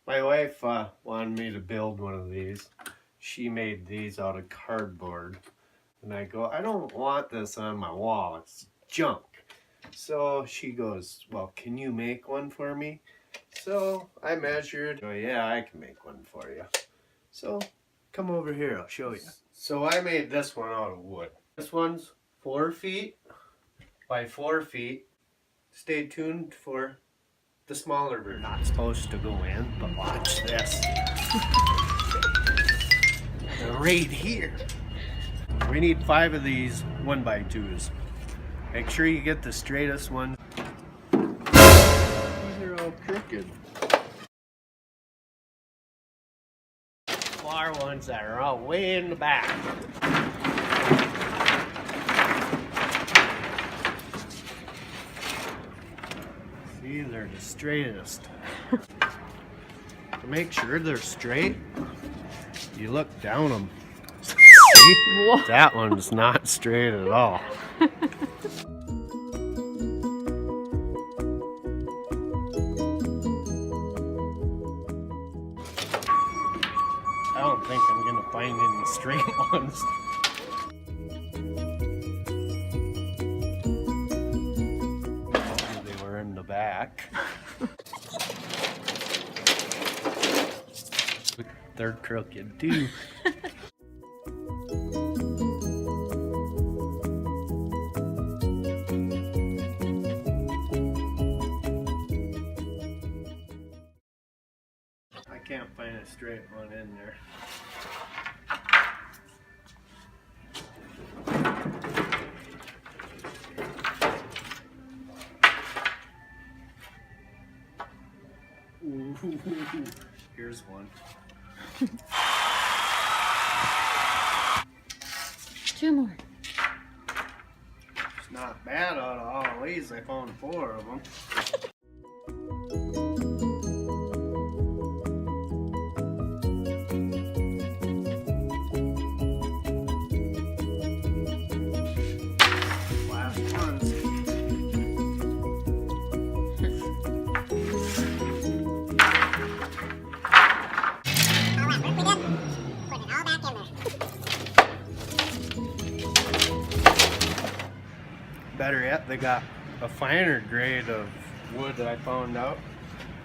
My wife wanted me to build one of these. She made these out of cardboard. And I go, I don't want this on my wall. It's junk. So she goes, well, can you make one for me? So I measured. Oh, yeah, I can make one for you. So come over here, I'll show you. So I made this one out of wood. This one's 4 feet by 4 feet. Stay tuned for the smaller version. Not supposed to go in, but watch this. Right here. We need 5 of these 1x2s. Make sure you get the straightest ones. These are all crooked. Far ones that are all way in the back. See, they're the straightest. To make sure they're straight, you look down them. See? That one's not straight at all. I don't think I'm gonna find any straight ones. They were in the back. They're crooked too. I can't find a straight one in there. Ooh, here's one. 2 more. It's not bad out of all these. I found 4 of them. Last ones. Better yet, they got a finer grade of wood that I found out,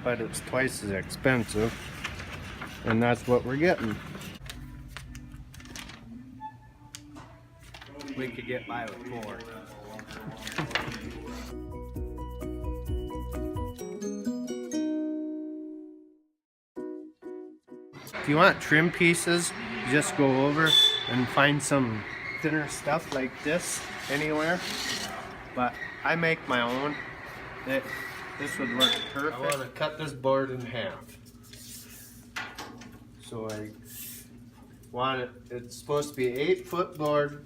but it's twice as expensive, and that's what we're getting. We could get by with more. If you want trim pieces, just go over and find some thinner stuff like this anywhere. But I make my own. This would work perfect. I want to cut this board in half. So I want it, it's supposed to be 8-foot board.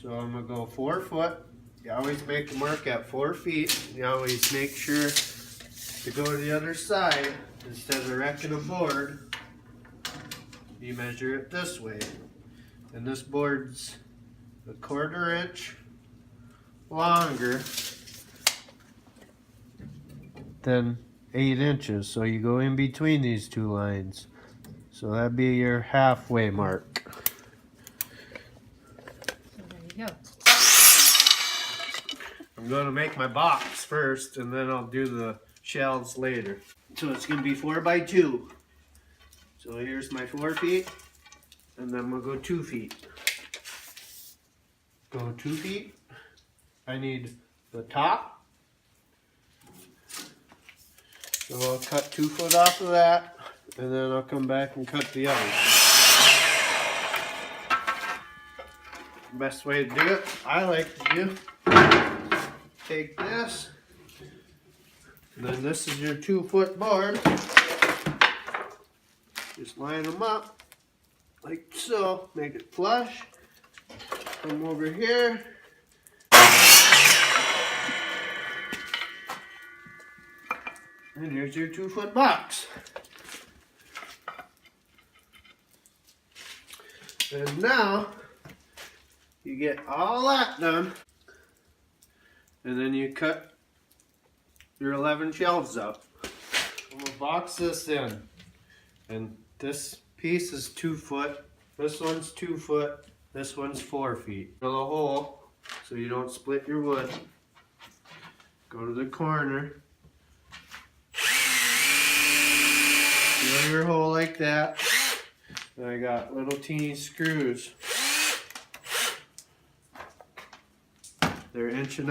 So I'm going to go 4 foot. You always make the mark at 4 feet. You always make sure to go to the other side. Instead of wrecking a board, you measure it this way. And this board's a 1/4 inch longer than 8 inches, so you go in between these 2 lines, so that'd be your halfway mark. So there you go. I'm going to make my box first, and then I'll do the shelves later. So it's going to be 4x2. So here's my 4 feet, and then we'll go 2 feet. Go 2 feet. I need the top. So I'll cut 2 foot off of that, and then I'll come back and cut the other. Best way to do it, I like to do, take this, and then this is your 2-foot board. Just line them up like so, make it flush. Come over here. And here's your 2-foot box. And now you get all that done, and then you cut your 11 shelves up. I'm gonna box this in, and this piece is 2 foot, this one's 2 foot, this one's 4 feet. Drill a hole so you don't split your wood. Go to the corner, drill your hole like that. And I got little teeny screws. They're 1.5 inches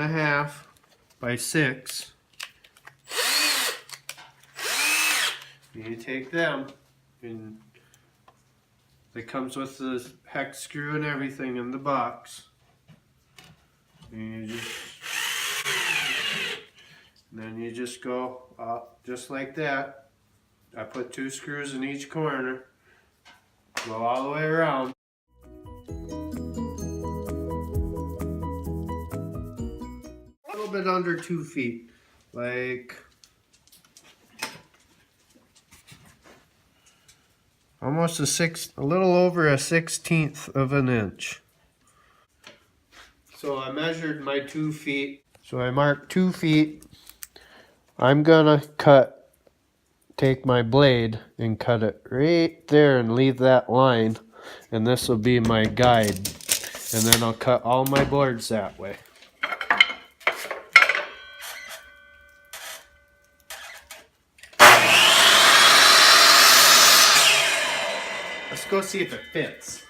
by 6. You take them, and it comes with the hex screw and everything in the box. And then you just go up just like that. I put 2 screws in each corner. Go all the way around. A little bit under 2 feet, like almost a little over a 1/16 of an inch. So I measured my 2 feet. So I marked 2 feet. I'm gonna take my blade and cut it right there and leave that line. And this will be my guide. And then I'll cut all my boards that way. Let's go see if it fits.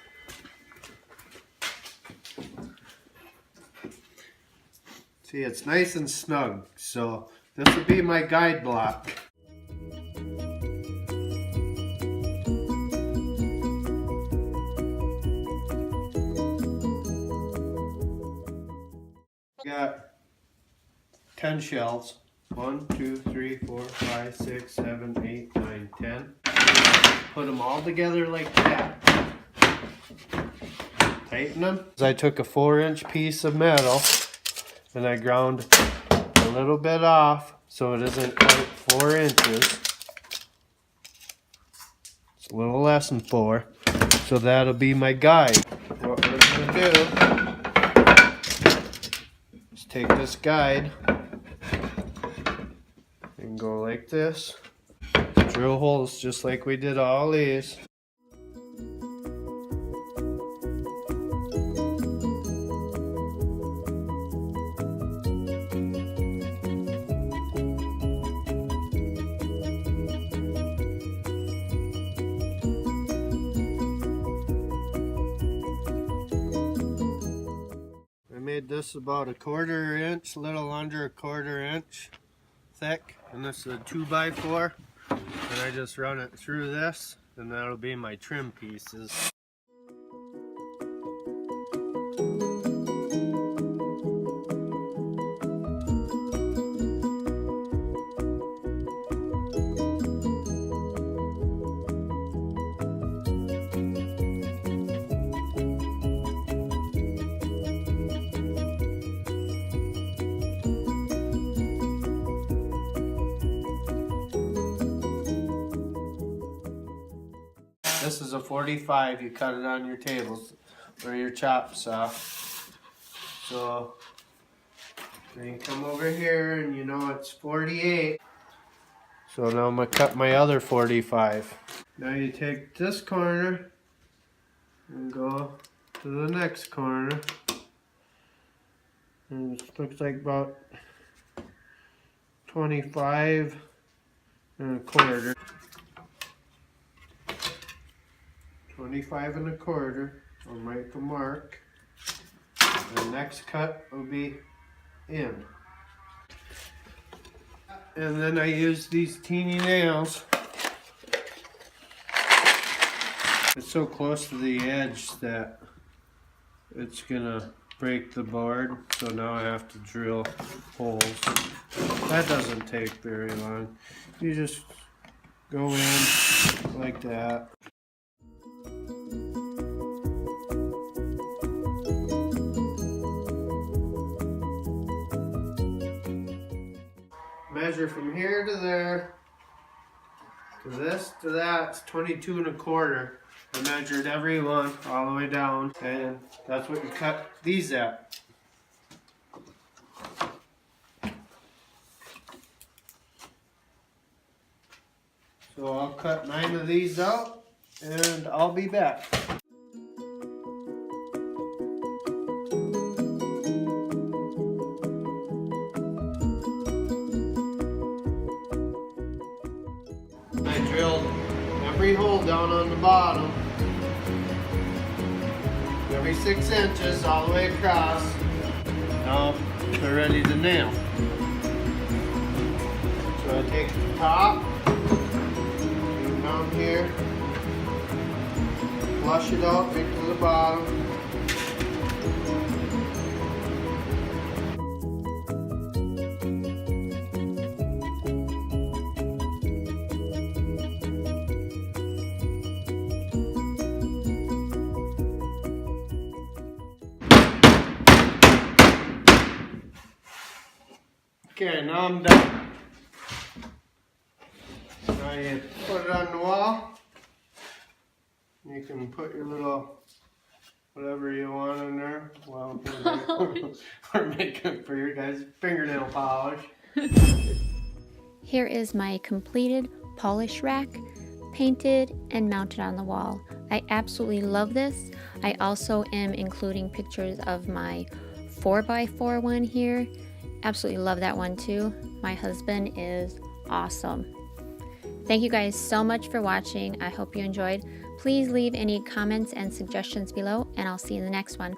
See, it's nice and snug, so this will be my guide block. Got 10 shelves. 1, 2, 3, 4, 5, 6, 7, 8, 9, 10. Put them all together like that. Tighten them. I took a 4-inch piece of metal and I ground a little bit off so it isn't quite 4 inches. It's a little less than 4. So that'll be my guide. What we're gonna do is take this guide and go like this. Drill holes just like we did all these. I made this about a 1/4 inch, a little under a 1/4 inch thick, and this is a 2x4. And I just run it through this, and that'll be my trim pieces. This is a 45, you cut it on your tables or your chop saw. So then you come over here and you know it's 48. So now I'm gonna cut my other 45. Now you take this corner and go to the next corner. And it looks like about 25 1/4. 25 1/4. I'll make the mark. The next cut will be in. And then I use these teeny nails. It's so close to the edge that it's gonna break the board. So now I have to drill holes. That doesn't take very long. You just go in like that. Measure from here to there, to this to that. It's 22 1/4. I measured every one all the way down, and that's what you cut these at. So I'll cut 9 of these out and I'll be back. I drilled every hole down on the bottom, every 6 inches all the way across. Now they're ready to nail. So I take the top, go down here, flush it out right to the bottom. Okay, now I'm done. Now you put it on the wall. You can put your little whatever you want in there. Well, we're making for your guys' fingernail polish. Here is my completed polish rack, painted and mounted on the wall. I absolutely love this. I also am including pictures of my 4x4 one here. Absolutely love that one too. My husband is awesome. Thank you guys so much for watching. I hope you enjoyed. Please leave any comments and suggestions below, and I'll see you in the next one.